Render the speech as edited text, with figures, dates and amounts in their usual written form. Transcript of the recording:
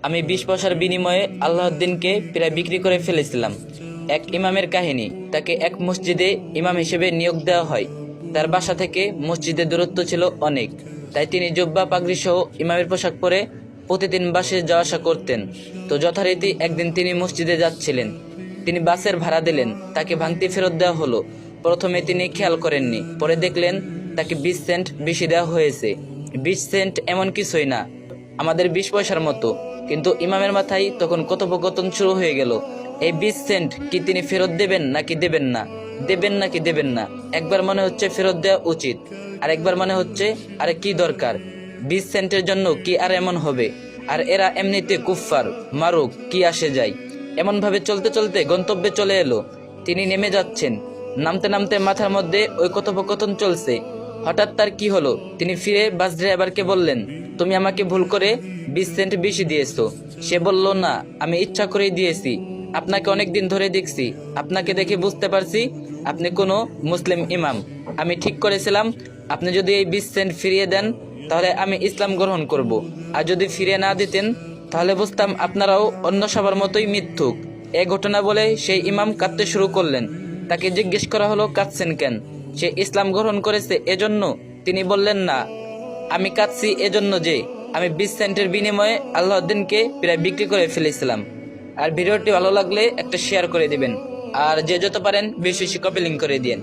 আমি 20 পয়সার বিনিময়ে আল্লাহদ্দিনকে প্রায় বিক্রি করে ফেলেছিলাম। এক ইমামের কাহিনী। তাকে এক মসজিদে ইমাম হিসেবে নিয়োগ দেওয়া হয়। তার বাসা থেকে মসজিদের দূরত্ব ছিল অনেক, তাই তিনি জুব্বা পাগড়ি সহ ইমামের পোশাক পরে প্রতিদিন বাসে যাওয়া আসা করতেন। তো যথারীতি একদিন তিনি মসজিদে যাচ্ছিলেন। তিনি বাসের ভাড়া দিলেন, তাকে ভাঙতি ফেরত দেওয়া হলো। প্রথমে তিনি খেয়াল করেননি, পরে দেখলেন তাকে 20 সেন্ট বেশি দেওয়া হয়েছে। 20 সেন্ট এমন কিছুই না, আমাদের 20 পয়সার মতো। কিন্তু ইমামের মাথায় তখন কথোপকথন শুরু হয়ে গেল। এই 20 সেন্ট কি তিনি ফেরত দেবেন নাকি দেবেন না, দেবেন নাকি দেবেন না। একবার মনে হচ্ছে ফেরত দেওয়া উচিত, আর একবার মনে হচ্ছে আরে কি দরকার, 20 সেন্টের জন্য কি আর এমন হবে, আর এরা এমনিতে কুফফার, মারুক, কি আসে যায়। এমন ভাবে চলতে চলতে গন্তব্যে চলে এলো। তিনি নেমে যাচ্ছেন, নামতে নামতে মাথার মধ্যে ওই কথোপকথন চলছে। হঠাৎ তার কি হলো, তিনি ফিরে বাস ড্রাইভারকে বললেন, তুমি আমাকে ভুল করে 20 সেন্ট বেশি দিয়েছো। সে বলল, না, আমি ইচ্ছা করেই দিয়েছি। আপনাকে অনেক দিন ধরে দেখছি, আপনাকে দেখে বুঝতে পারছি আপনি কোনো মুসলিম ইমাম। আমি ঠিক করেছিলাম আপনি যদি এই 20 সেন্ট ফিরিয়ে দেন তাহলে আমি ইসলাম গ্রহণ করব, আর যদি ফিরিয়ে না দিতেন তাহলে বুঝতাম আপনারাও অন্য সবার মতোই মিথ্যুক। এ ঘটনা বলে সেই ইমাম কাঁদতে শুরু করলেন। তাকে জিজ্ঞেস করা হলো, কাঁদছেন কেন? সে ইসলাম গ্রহণ করেছে এজন্য? তিনি বললেন, না, আমি কাঁদছি এজন্য যে আমি 20 সেন্টের বিনিময়ে আল্লাহদ্দিনকে প্রায় বিক্রি করে ফেলেছিলাম। আর ভিডিওটি ভালো লাগলে একটা শেয়ার করে দিবেন, আর যে যত পারেন বেশি বেশি কপি লিঙ্ক করে দিন।